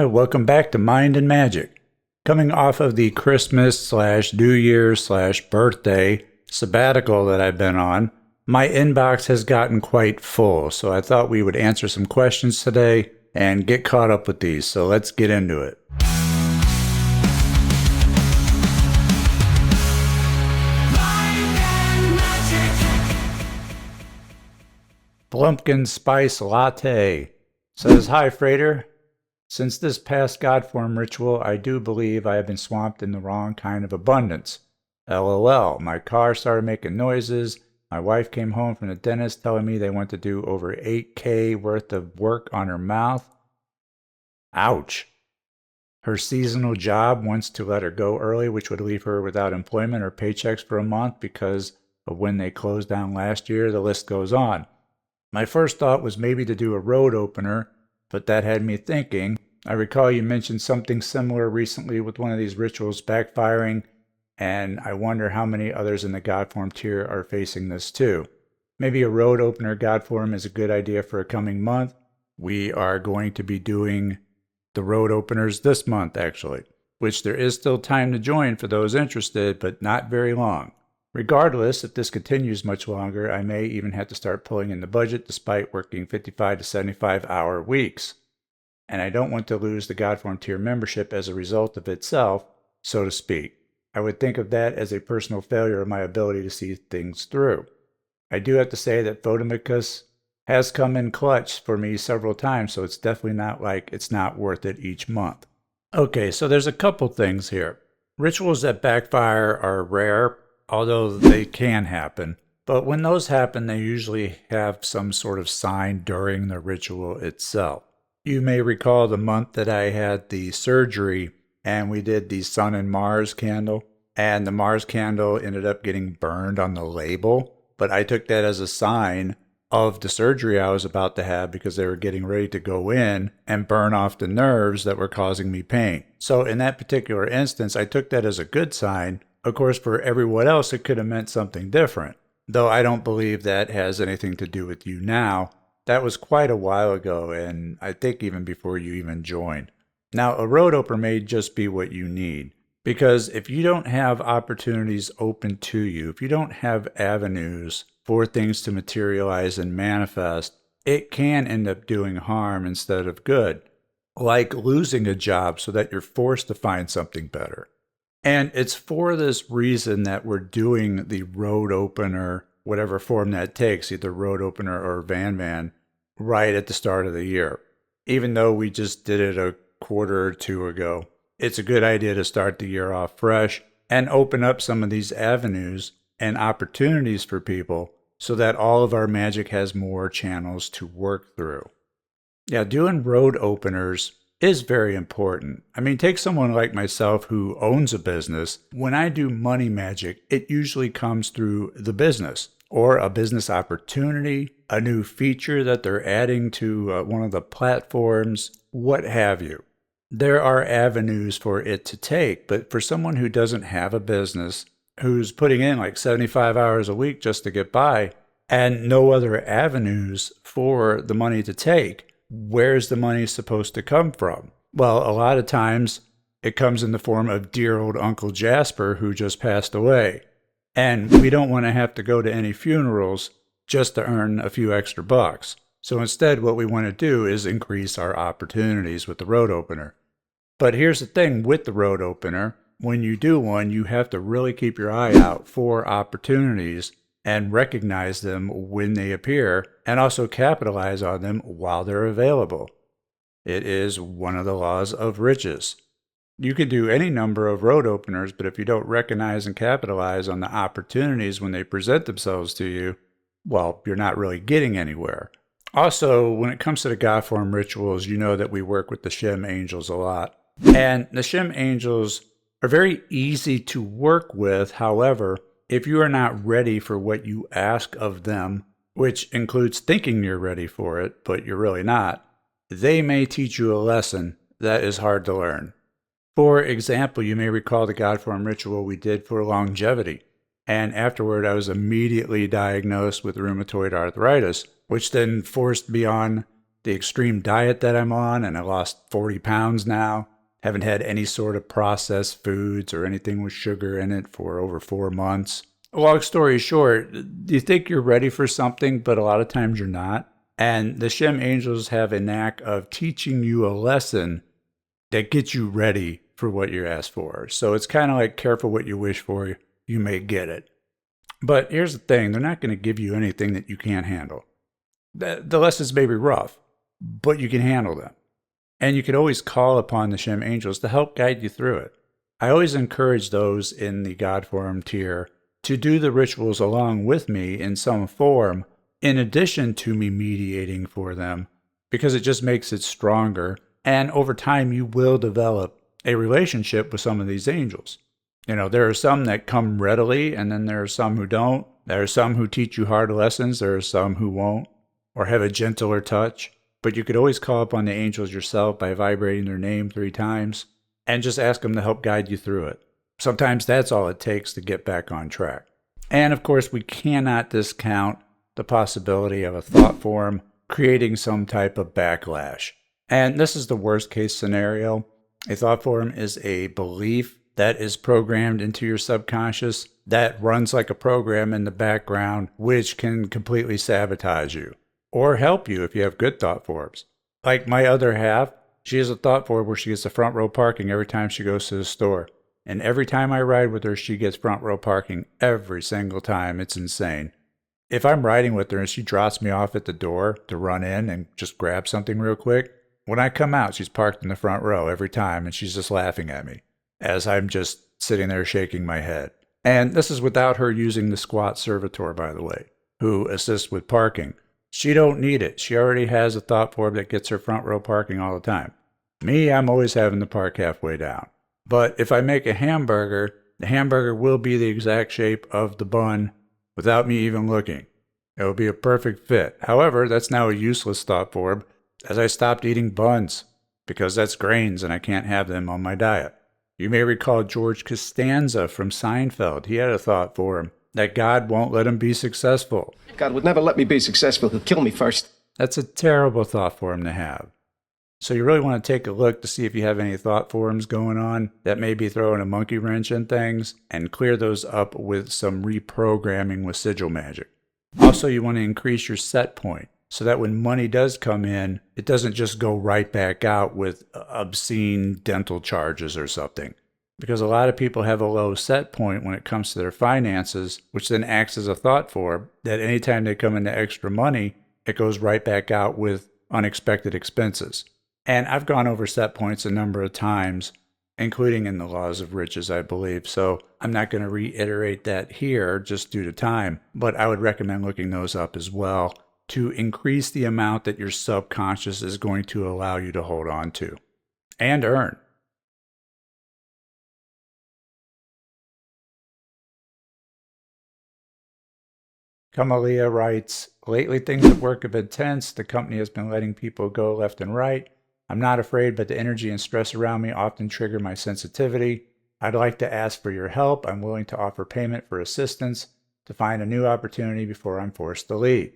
Welcome back to Mind and Magic. Coming off of the Christmas/New Year's/birthday sabbatical that I've been on, my inbox has gotten quite full, so I thought we would answer some questions today and get caught up with these, so let's get into it. Blumpkin Spice Latte says, "Hi frAIter. Since this past Godform ritual, I do believe I have been swamped in the wrong kind of abundance. LOL. My car started making noises. My wife came home from the dentist telling me they want to do over 8K worth of work on her mouth. Ouch. Her seasonal job wants to let her go early, which would leave her without employment or paychecks for a month because of when they closed down last year. The list goes on. My first thought was maybe to do a road opener, but that had me thinking. I recall you mentioned something similar recently with one of these rituals backfiring, and I wonder how many others in the Godform tier are facing this too. Maybe a road opener Godform is a good idea for a coming month. We are going to be doing the road openers this month, actually, which there is still time to join for those interested, but not very long. Regardless, if this continues much longer, I may even have to start pulling in the budget despite working 55 to 75-hour weeks. And I don't want to lose the Godform tier membership as a result of itself, so to speak. I would think of that as a personal failure of my ability to see things through. I do have to say that Photomicus has come in clutch for me several times, so it's definitely not like it's not worth it each month." Okay, so there's a couple things here. Rituals that backfire are rare, although they can happen. But when those happen, they usually have some sort of sign during the ritual itself. You may recall the month that I had the surgery and we did the Sun and Mars candle, and the Mars candle ended up getting burned on the label, but I took that as a sign of the surgery I was about to have because they were getting ready to go in and burn off the nerves that were causing me pain. So in that particular instance, I took that as a good sign. Of course, for everyone else, it could have meant something different, though I don't believe that has anything to do with you now. That was quite a while ago, and I think even before you even joined. Now, a road opener may just be what you need, because if you don't have opportunities open to you, if you don't have avenues for things to materialize and manifest, it can end up doing harm instead of good, like losing a job so that you're forced to find something better. And it's for this reason that we're doing the road opener, whatever form that takes, either road opener or van, right at the start of the year. Even though we just did it a quarter or two ago, it's a good idea to start the year off fresh and open up some of these avenues and opportunities for people so that all of our magic has more channels to work through. Yeah, doing road openers is very important. I mean, take someone like myself who owns a business. When I do money magic, it usually comes through the business or a business opportunity, a new feature that they're adding to one of the platforms, what have you. There are avenues for it to take, but for someone who doesn't have a business, who's putting in like 75 hours a week just to get by, and no other avenues for the money to take, where's the money supposed to come from? Well, a lot of times it comes in the form of dear old Uncle Jasper who just passed away. And we don't want to have to go to any funerals just to earn a few extra bucks. So instead, what we want to do is increase our opportunities with the road opener. But here's the thing with the road opener. When you do one, you have to really keep your eye out for opportunities and recognize them when they appear, and also capitalize on them while they're available. It is one of the laws of riches. You can do any number of road openers, but if you don't recognize and capitalize on the opportunities when they present themselves to you, well, you're not really getting anywhere. Also, when it comes to the Godform rituals, you know that we work with the Shem angels a lot. And the Shem angels are very easy to work with. However, if you are not ready for what you ask of them, which includes thinking you're ready for it, but you're really not, they may teach you a lesson that is hard to learn. For example, you may recall the Godform ritual we did for longevity, and afterward I was immediately diagnosed with rheumatoid arthritis, which then forced me on the extreme diet that I'm on, and I lost 40 pounds now. Haven't had any sort of processed foods or anything with sugar in it for over 4 months. Long story short, you think you're ready for something, but a lot of times you're not. And the Shem angels have a knack of teaching you a lesson that gets you ready for what you're asked for. So it's kind of like careful what you wish for, you may get it. But here's the thing, they're not going to give you anything that you can't handle. The lessons may be rough, but you can handle them. And you can always call upon the Shem angels to help guide you through it. I always encourage those in the God form tier to do the rituals along with me in some form, in addition to me mediating for them, because it just makes it stronger. And over time, you will develop a relationship with some of these angels. You know, there are some that come readily, and then there are some who don't. There are some who teach you hard lessons. There are some who won't, or have a gentler touch. But you could always call upon the angels yourself by vibrating their name 3 times and just ask them to help guide you through it. Sometimes that's all it takes to get back on track. And of course, we cannot discount the possibility of a thought form creating some type of backlash. And this is the worst case scenario. A thought form is a belief that is programmed into your subconscious that runs like a program in the background, which can completely sabotage you or help you if you have good thought forms. Like my other half, she has a thought form where she gets the front row parking every time she goes to the store. And every time I ride with her, she gets front row parking every single time. It's insane. If I'm riding with her and she drops me off at the door to run in and just grab something real quick, when I come out, she's parked in the front row every time, and she's just laughing at me as I'm just sitting there shaking my head. And this is without her using the squat servitor, by the way, who assists with parking. She don't need it. She already has a thought form that gets her front row parking all the time. Me, I'm always having to park halfway down. But if I make a hamburger, the hamburger will be the exact shape of the bun without me even looking. It will be a perfect fit. However, that's now a useless thought form as I stopped eating buns because that's grains and I can't have them on my diet. You may recall George Costanza from Seinfeld. He had a thought form that God won't let him be successful. God would never let me be successful. He'll kill me first. That's a terrible thought form to have. So you really want to take a look to see if you have any thought forms going on that may be throwing a monkey wrench in things and clear those up with some reprogramming with sigil magic. Also, you want to increase your set point so that when money does come in, it doesn't just go right back out with obscene dental charges or something. Because a lot of people have a low set point when it comes to their finances, which then acts as a thought form that anytime they come into extra money, it goes right back out with unexpected expenses. And I've gone over set points a number of times, including in the laws of riches, I believe. So I'm not going to reiterate that here just due to time, but I would recommend looking those up as well to increase the amount that your subconscious is going to allow you to hold on to and earn. Kamalia writes, lately things at work have been tense. The company has been letting people go left and right. I'm not afraid, but the energy and stress around me often trigger my sensitivity. I'd like to ask for your help. I'm willing to offer payment for assistance to find a new opportunity before I'm forced to leave.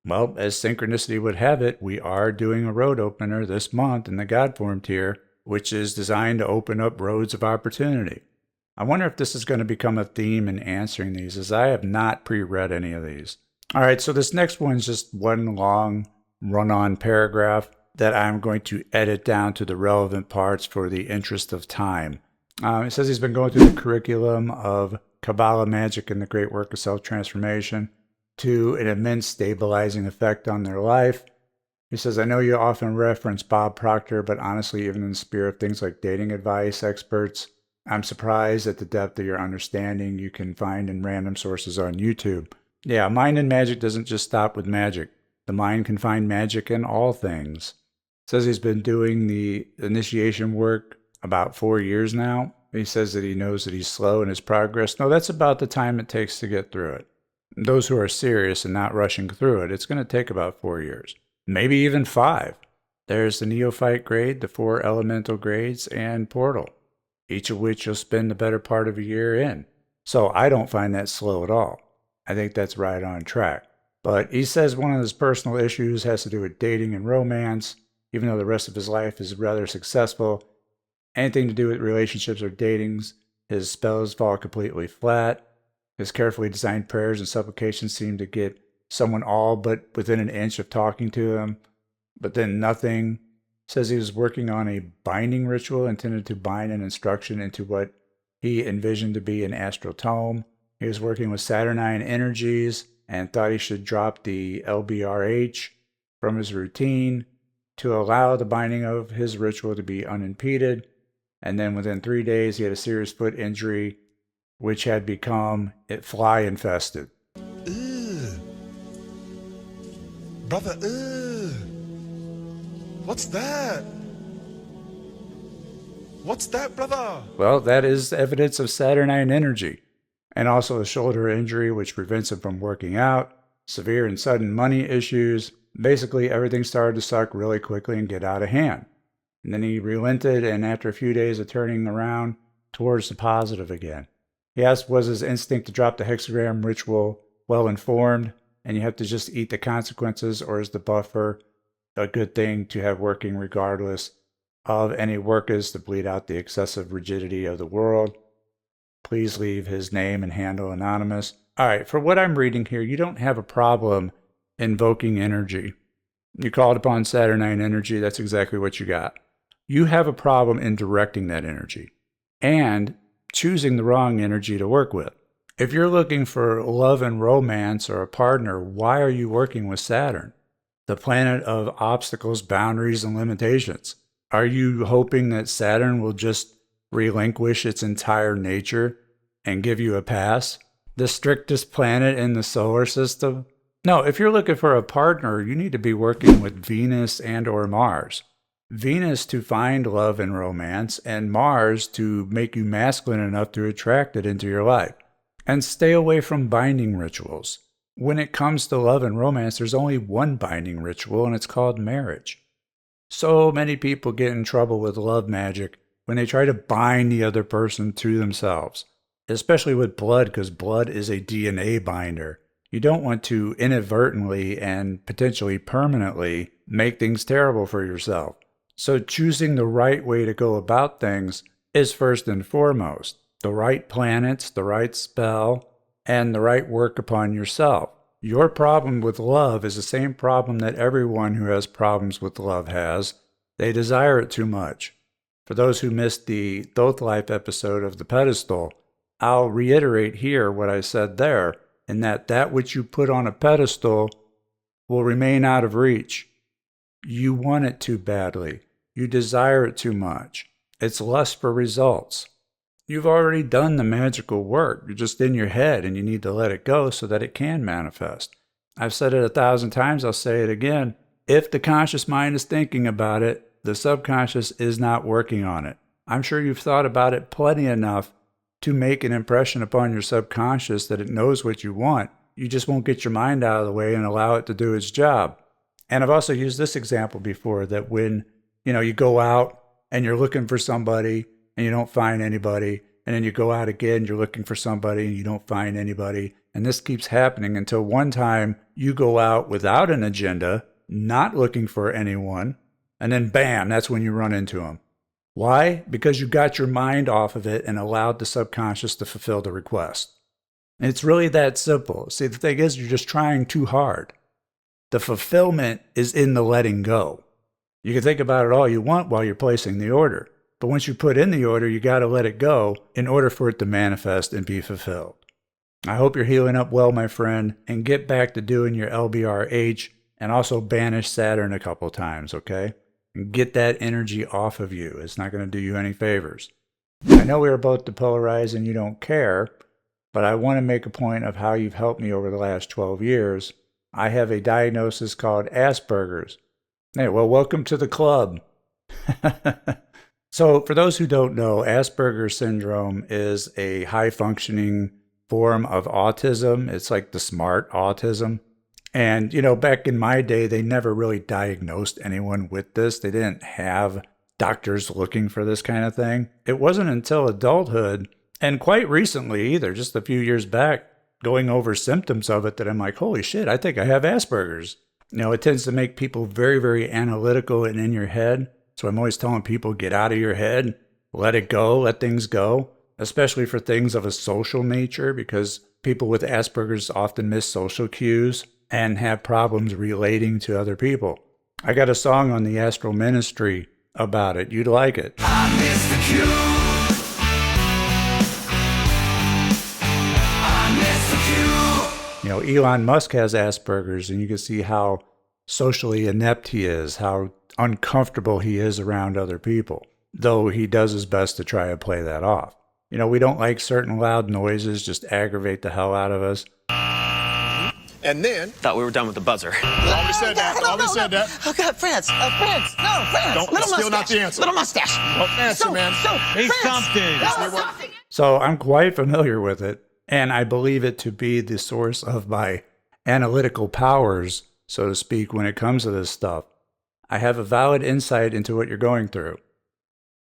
Well, as synchronicity would have it, we are doing a road opener this month in the Godform tier, which is designed to open up roads of opportunity. I wonder if this is going to become a theme in answering these, as I have not pre-read any of these. All right, so this next one's just one long run-on paragraph that I'm going to edit down to the relevant parts for the interest of time. It says he's been going through the curriculum of Kabbalah, Magick, and the Great Work of Self-Transformation to an immense stabilizing effect on their life. He says, I know you often reference Bob Proctor, but honestly, even in the spirit of things like dating advice experts, I'm surprised at the depth of your understanding you can find in random sources on YouTube. Yeah, mind and magic doesn't just stop with magic. The mind can find magic in all things. Says he's been doing the initiation work about 4 years now. He says that he knows that he's slow in his progress. No, that's about the time it takes to get through it. Those who are serious and not rushing through it, it's going to take about 4 years. Maybe even 5. There's the neophyte grade, the 4 elemental grades, and portal, each of which you'll spend the better part of a year in. So I don't find that slow at all. I think that's right on track. But he says one of his personal issues has to do with dating and romance, even though the rest of his life is rather successful. Anything to do with relationships or datings, his spells fall completely flat. His carefully designed prayers and supplications seem to get someone all but within an inch of talking to him, but then nothing. Says he was working on a binding ritual intended to bind an instruction into what he envisioned to be an astral tome. He was working with Saturnine energies and thought he should drop the LBRH from his routine to allow the binding of his ritual to be unimpeded. And then within 3 days, he had a serious foot injury, which had become fly infested. Ugh. Brother, ugh. What's that? What's that, brother? Well, that is evidence of Saturnine energy. And also a shoulder injury, which prevents him from working out, severe and sudden money issues. Basically, everything started to suck really quickly and get out of hand. And then he relented, and after a few days of turning around towards the positive again. He asked, was his instinct to drop the hexagram ritual well informed, and you have to just eat the consequences, or is the buffer a good thing to have working regardless of any workers to bleed out the excessive rigidity of the world? Please leave his name and handle anonymous. All right, for what I'm reading here, you don't have a problem invoking energy. You called upon Saturnine energy, that's exactly what you got. You have a problem in directing that energy and choosing the wrong energy to work with. If you're looking for love and romance or a partner, why are you working with Saturn, the planet of obstacles, boundaries, and limitations? Are you hoping that Saturn will just relinquish its entire nature and give you a pass? The strictest planet in the solar system? No, if you're looking for a partner, you need to be working with Venus and or Mars. Venus to find love and romance, and Mars to make you masculine enough to attract it into your life. And stay away from binding rituals. When it comes to love and romance, there's only one binding ritual, and it's called marriage. So many people get in trouble with love magic when they try to bind the other person to themselves, especially with blood, because blood is a DNA binder. You don't want to inadvertently and potentially permanently make things terrible for yourself. So choosing the right way to go about things is first and foremost. The right planets, the right spell, and the right work upon yourself. Your problem with love is the same problem that everyone who has problems with love has. They desire it too much. For those who missed the Thoth Life episode of The Pedestal, I'll reiterate here what I said there, in that which you put on a pedestal will remain out of reach. You want it too badly. You desire it too much. It's lust for results. You've already done the magical work. You're just in your head, and you need to let it go so that it can manifest. I've said it 1,000 times, I'll say it again. If the conscious mind is thinking about it, the subconscious is not working on it. I'm sure you've thought about it plenty enough to make an impression upon your subconscious that it knows what you want. You just won't get your mind out of the way and allow it to do its job. And I've also used this example before, that when you go out and you're looking for somebody and you don't find anybody, and then you go out again, you're looking for somebody and you don't find anybody, and this keeps happening until one time you go out without an agenda, not looking for anyone, and then bam, that's when you run into them. Why? Because you got your mind off of it and allowed the subconscious to fulfill the request. And it's really that simple. See, the thing is, you're just trying too hard. The fulfillment is in the letting go. You can think about it all you want while you're placing the order. But once you put in the order, you got to let it go in order for it to manifest and be fulfilled. I hope you're healing up well, my friend, and get back to doing your LBRH, and also banish Saturn a couple times, okay? And get that energy off of you. It's not going to do you any favors. I know we are both depolarized and you don't care, but I want to make a point of how you've helped me over the last 12 years. I have a diagnosis called Aspergers. Hey, well, welcome to the club. So for those who don't know, Asperger's syndrome is a high-functioning form of autism. It's like the smart autism. And, back in my day, they never really diagnosed anyone with this. They didn't have doctors looking for this kind of thing. It wasn't until adulthood, and quite recently either, just a few years back, going over symptoms of it that I'm like, holy shit, I think I have Asperger's. It tends to make people very, very analytical and in your head. So I'm always telling people, get out of your head, let it go, let things go, especially for things of a social nature, because people with Asperger's often miss social cues and have problems relating to other people. I got a song on the Astral Ministry about it. You'd like it. I miss the cue. I miss the cue. Elon Musk has Asperger's, and you can see how socially inept he is, how uncomfortable he is around other people, though he does his best to try and play that off. We don't like certain loud noises, just aggravate the hell out of us. And then... Thought we were done with the buzzer. Already said that. Already said that. Oh, God, France. France. No, France. Don't, little still mustache. not the answer. Little mustache. Don't answer, man. Hey, France. something. No, something. So I'm quite familiar with it, and I believe it to be the source of my analytical powers, so to speak, when it comes to this stuff. I have a valid insight into what you're going through.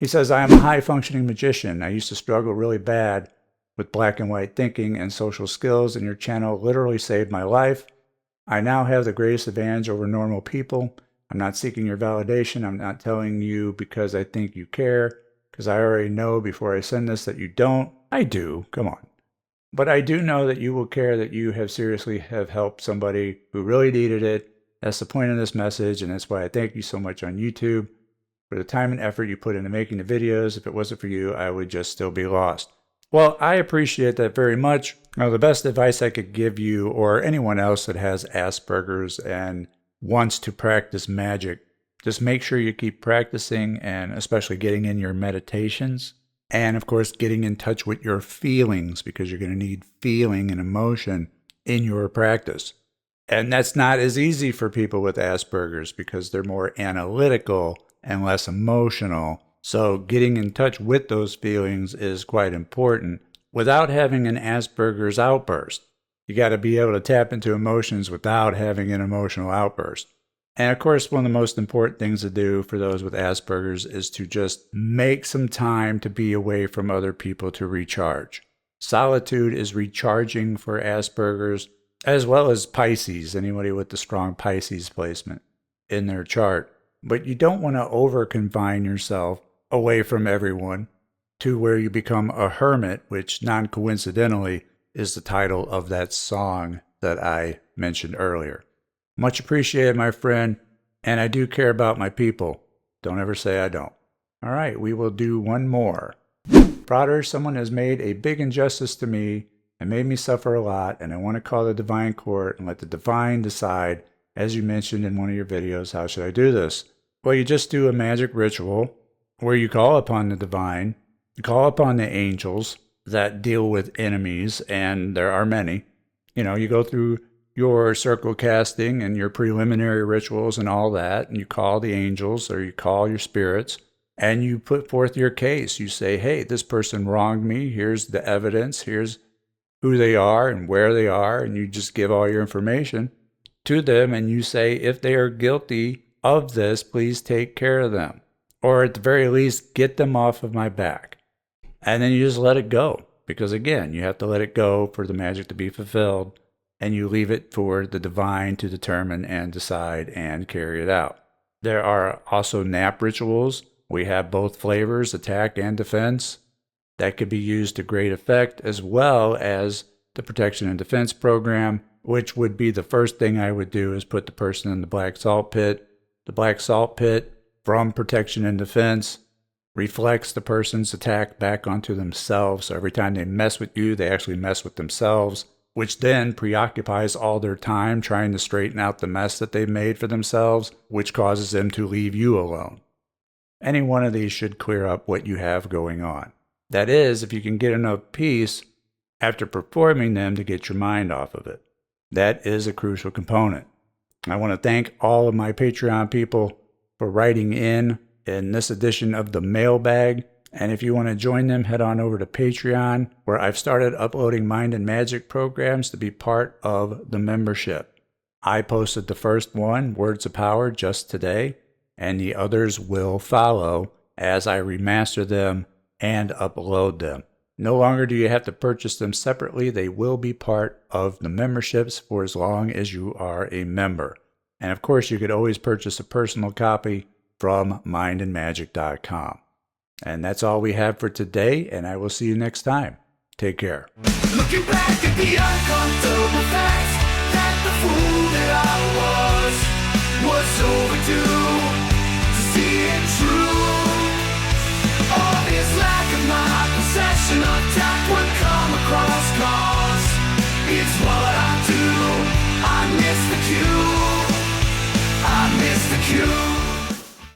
He says, I am a high-functioning magician. I used to struggle really bad with black and white thinking and social skills, and your channel literally saved my life. I now have the greatest advantage over normal people. I'm not seeking your validation. I'm not telling you because I think you care, because I already know before I send this that you don't. I do. Come on. But I do know that you will care, that you have seriously have helped somebody who really needed it. That's the point of this message, and that's why I thank you so much on YouTube for the time and effort you put into making the videos. If it wasn't for you, I would just still be lost. Well, I appreciate that very much. Now, the best advice I could give you, or anyone else that has Asperger's and wants to practice magic, just make sure you keep practicing, and especially getting in your meditations. And of course, getting in touch with your feelings, because you're going to need feeling and emotion in your practice. And that's not as easy for people with Asperger's because they're more analytical and less emotional. So getting in touch with those feelings is quite important without having an Asperger's outburst. You got to be able to tap into emotions without having an emotional outburst. And of course, one of the most important things to do for those with Asperger's is to just make some time to be away from other people to recharge. Solitude is recharging for Asperger's, as well as Pisces, anybody with the strong Pisces placement in their chart. But you don't want to over-confine yourself away from everyone to where you become a hermit, which non-coincidentally is the title of that song that I mentioned earlier. Much appreciated, my friend, and I do care about my people. Don't ever say I don't. All right, we will do one more. Frater, someone has made a big injustice to me and made me suffer a lot, and I want to call the divine court and let the divine decide, as you mentioned in one of your videos. How should I do this? Well, you just do a magic ritual where you call upon the divine, you call upon the angels that deal with enemies, and there are many. You go through your circle casting and your preliminary rituals and all that, and you call the angels or you call your spirits, and you put forth your case. You say, hey, this person wronged me. Here's the evidence. Here's who they are and where they are, and you just give all your information to them, and you say, if they are guilty of this, please take care of them. Or at the very least, get them off of my back. And then you just let it go. Because again, you have to let it go for the magic to be fulfilled. And you leave it for the divine to determine and decide and carry it out. There are also nap rituals. We have both flavors, attack and defense. That could be used to great effect, as well as the protection and defense program, which would be the first thing I would do is put the person in the black salt pit. The black salt pit, from protection and defense, reflects the person's attack back onto themselves. So every time they mess with you, they actually mess with themselves, which then preoccupies all their time trying to straighten out the mess that they've made for themselves, which causes them to leave you alone. Any one of these should clear up what you have going on. That is, if you can get enough peace after performing them to get your mind off of it. That is a crucial component. I want to thank all of my Patreon people for writing in this edition of the mailbag. And if you want to join them, head on over to Patreon, where I've started uploading mind and magic programs to be part of the membership. I posted the first one, Words of Power, just today, and the others will follow as I remaster them and upload them. No longer do you have to purchase them separately. They will be part of the memberships for as long as you are a member. And of course, you could always purchase a personal copy from mindandmagic.com. And that's all we have for today, and I will see you next time. Take care. Looking back at the